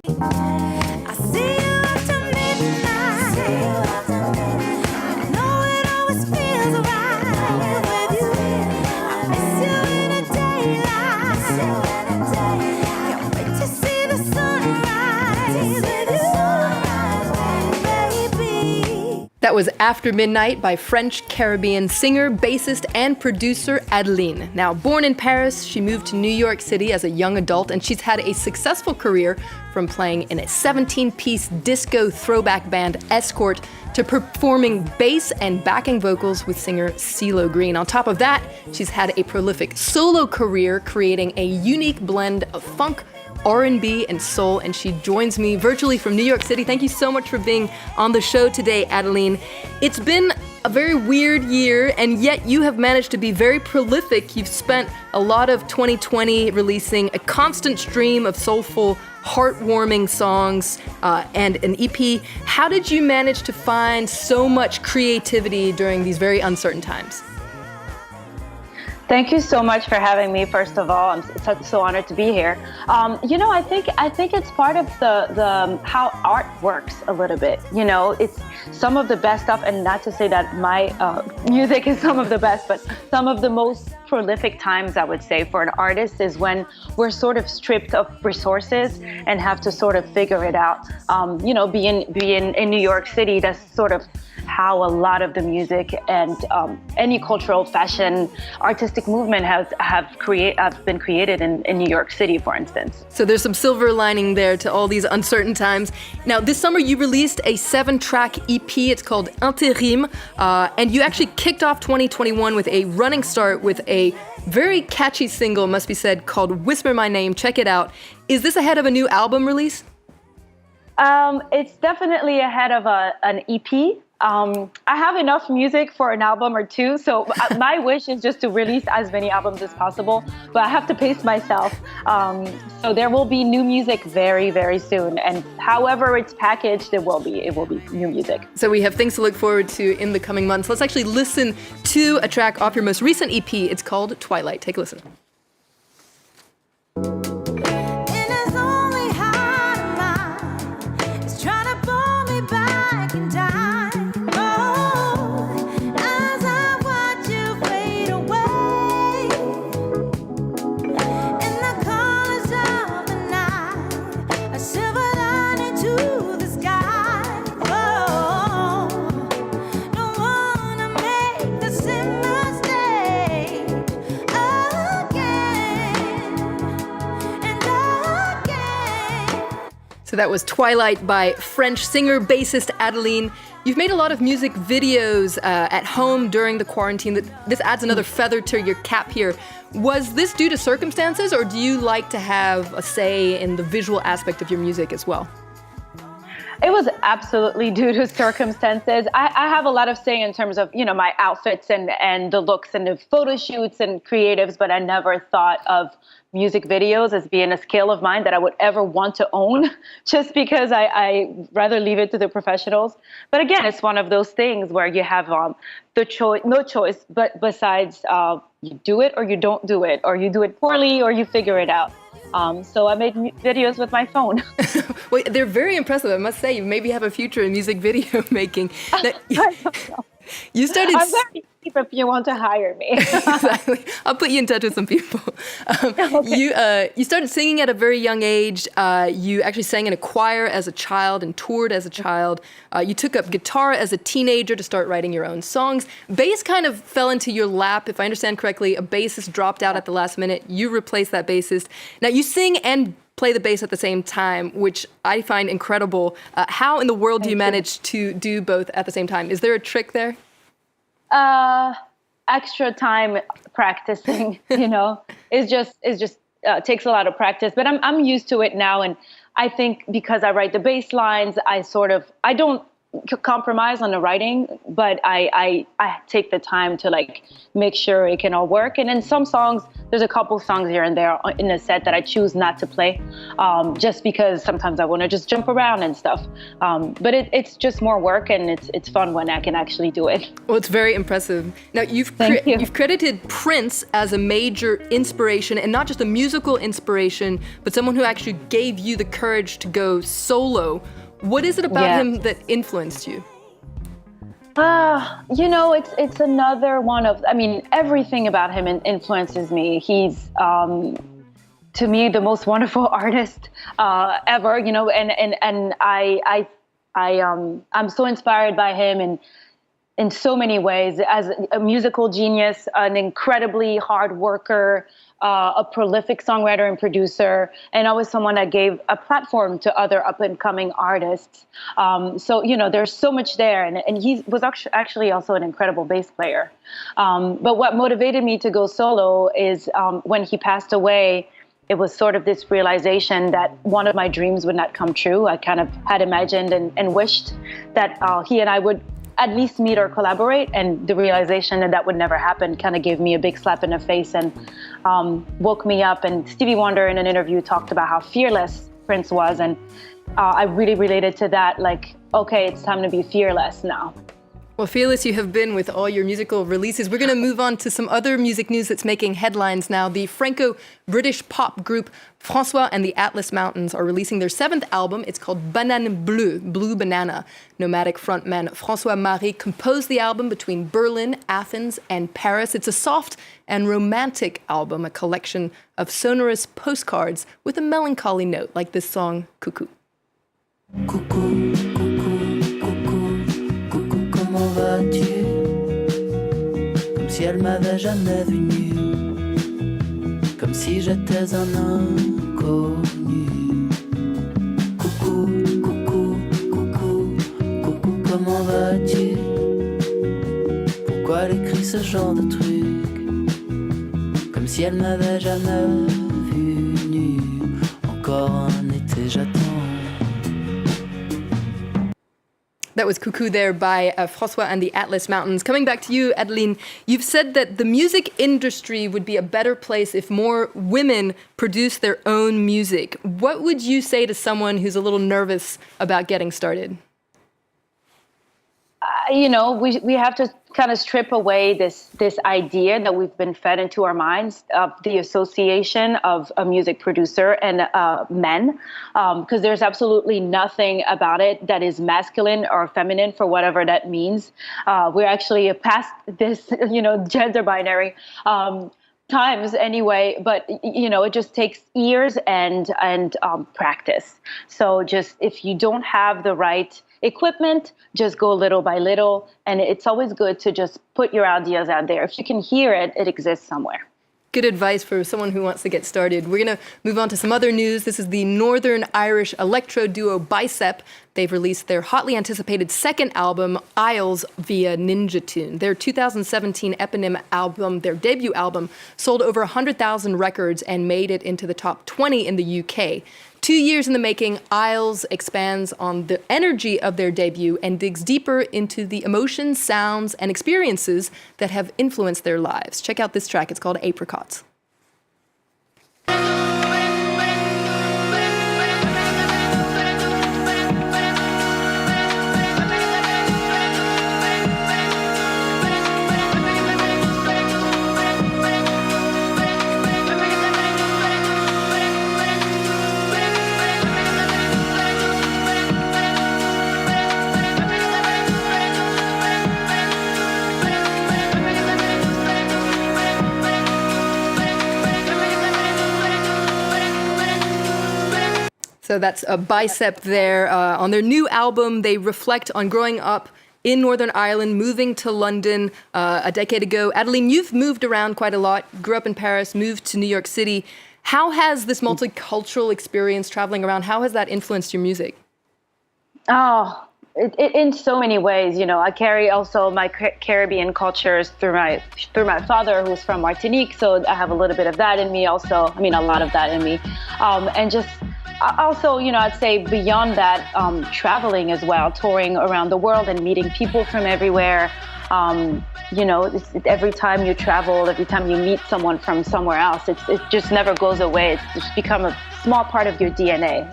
I see you after midnight. I know it always feels right with you. I miss you in the daylight. Can't wait to see the sunrise with you, baby. That was After Midnight by French-Caribbean singer, bassist, and producer Adeline. Now, born in Paris, she moved to New York City as a young adult, and she's had a successful career from playing in a 17-piece disco throwback band, Escort, to performing bass and backing vocals with singer CeeLo Green. On top of that, she's had a prolific solo career, creating a unique blend of funk, R&B, and soul, and she joins me virtually from New York City. Thank you so much for being on the show today, Adeline. It's been a very weird year, and yet you have managed to be very prolific. You've spent a lot of 2020 releasing a constant stream of soulful, heartwarming songs and an EP. How did you manage to find so much creativity during these very uncertain times? Thank you so much for having me. First of all, I'm so honored to be here. I think it's part of the how art works a little bit. You know, it's some of the best stuff, and not to say that my music is some of the best, but some of the most prolific times, I would say, for an artist is when we're sort of stripped of resources and have to sort of figure it out. Being in New York City, that's sort of how a lot of the music and any cultural, fashion, artistic movement have been created in New York City, for instance. So there's some silver lining there to all these uncertain times. Now, this summer you released a 7-track EP. It's called Intérimes, and you actually kicked off 2021 with a running start with a very catchy single, must be said, called Whisper My Name. Check it out. Is this ahead of a new album release? It's definitely ahead of an EP. I have enough music for an album or two, so my wish is just to release as many albums as possible, but I have to pace myself. So there will be new music very, very soon, and however it's packaged, it will be new music. So we have things to look forward to in the coming months. Let's actually listen to a track off your most recent EP. It's called Twilight. Take a listen. So that was Twilight by French singer, bassist Adeline. You've made a lot of music videos at home during the quarantine. This adds another feather to your cap here. Was this due to circumstances, or do you like to have a say in the visual aspect of your music as well? It was absolutely due to circumstances. I have a lot of say in terms of, my outfits and the looks and the photo shoots and creatives, but I never thought of music videos as being a skill of mine that I would ever want to own, just because I rather leave it to the professionals. But again, it's one of those things where you have no choice, but besides you do it or you don't do it, or you do it poorly or you figure it out. So I made videos with my phone. Well, they're very impressive, I must say. You maybe have a future in music video making. I don't know. You started. I'm very cheap if you want to hire me. Exactly. I'll put you in touch with some people. Okay. You started singing at a very young age. You actually sang in a choir as a child and toured as a child. You took up guitar as a teenager to start writing your own songs. Bass kind of fell into your lap, if I understand correctly. A bassist dropped out at the last minute. You replaced that bassist. Now you sing and play the bass at the same time, which I find incredible. How in the world do you manage to do both at the same time? Is there a trick there? Extra time practicing, it just takes a lot of practice, but I'm used to it now. And I think because I write the bass lines, I don't compromise on the writing, but I take the time to like make sure it can all work. And in some songs, there's a couple songs here and there in the set that I choose not to play, just because sometimes I want to just jump around and stuff. But it's just more work, and it's fun when I can actually do it. Well, it's very impressive. Now, you've credited Prince as a major inspiration, and not just a musical inspiration, but someone who actually gave you the courage to go solo. What is it about him that influenced you? You know, it's another one of, I mean, everything about him influences me. He's, to me, the most wonderful artist ever, you know, and I'm so inspired by him in so many ways, as a musical genius, an incredibly hard worker, a prolific songwriter and producer, and always someone that gave a platform to other up-and-coming artists. So, you know, there's so much there, and he was actually also an incredible bass player. But what motivated me to go solo is when he passed away, it was sort of this realization that one of my dreams would not come true. I kind of had imagined and wished that he and I would at least meet or collaborate, and the realization that that would never happen kind of gave me a big slap in the face and woke me up. And Stevie Wonder in an interview talked about how fearless Prince was, and I really related to that, like, okay, it's time to be fearless now. Well, fearless you have been with all your musical releases. We're going to move on to some other music news that's making headlines now. The Franco-British pop group Francois and the Atlas Mountains are releasing their 7th album. It's called BANANE, BLEUE, Blue Banana. Nomadic frontman Francois Marie composed the album between Berlin, Athens, and Paris. It's a soft and romantic album, a collection of sonorous postcards with a melancholy note, like this song, Coucou. Coucou, coucou, coucou, coucou, comment vas-tu? Comme si elle m'avait jamais vu nu, comme si j'étais un inconnu. Coucou, coucou, coucou, coucou, comment vas-tu? Pourquoi elle écrit ce genre de truc? Comme si elle m'avait jamais vu nu. Encore un été, j'attends. That was Coucou there by Francois and the Atlas Mountains. Coming back to you, Adeline, you've said that the music industry would be a better place if more women produced their own music. What would you say to someone who's a little nervous about getting started? You know, we have to kind of strip away this idea that we've been fed into our minds of the association of a music producer and men, because there's absolutely nothing about it that is masculine or feminine, for whatever that means. We're actually past this, you know, gender binary times anyway, but you know, it just takes years and practice. So just, if you don't have the right equipment, just go little by little, and it's always good to just put your ideas out there. If you can hear it, it exists somewhere. Good advice for someone who wants to get started. We're going to move on to some other news. This is the Northern Irish electro duo BICEP. They've released their hotly anticipated 2nd album, Isles, via Ninja Tune. Their 2017 eponym album, their debut album, sold over 100,000 records and made it into the top 20 in the UK. 2 years in the making, Isles expands on the energy of their debut and digs deeper into the emotions, sounds, and experiences that have influenced their lives. Check out this track. It's called Apricots. So that's a BICEP there. On their new album, they reflect on growing up in Northern Ireland, moving to London a decade ago. Adeline, you've moved around quite a lot, grew up in Paris, moved to New York City. How has this multicultural experience traveling around, how has that influenced your music? Oh, in so many ways, you know. I carry also my Caribbean cultures through my father, who's from Martinique, so I have a little bit of that in me also. I mean, a lot of that in me. And just Also, I'd say beyond that, traveling as well, touring around the world and meeting people from everywhere. Every time you travel, every time you meet someone from somewhere else, it just never goes away. It's just become a small part of your DNA,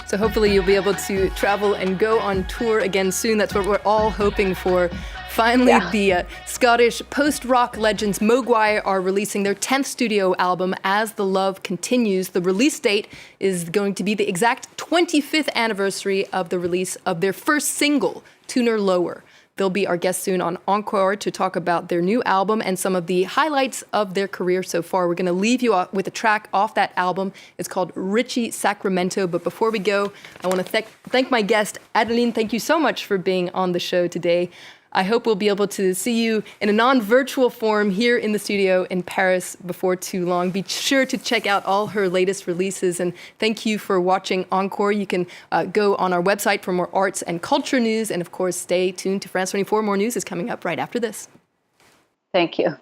So hopefully you'll be able to travel and go on tour again soon. That's what we're all hoping for. Finally, the Scottish post-rock legends MOGWA are releasing their 10th studio album, As the Love Continues. The release date is going to be the exact 25th anniversary of the release of their first single, Tuner Lower. They'll be our guests soon on Encore to talk about their new album and some of the highlights of their career so far. We're going to leave you with a track off that album. It's called Richie Sacramento. But before we go, I want to thank my guest, Adeline. Thank you so much for being on the show today. I hope we'll be able to see you in a non-virtual form here in the studio in Paris before too long. Be sure to check out all her latest releases. And thank you for watching Encore. You can go on our website for more arts and culture news. And of course, stay tuned to France 24. More news is coming up right after this. Thank you.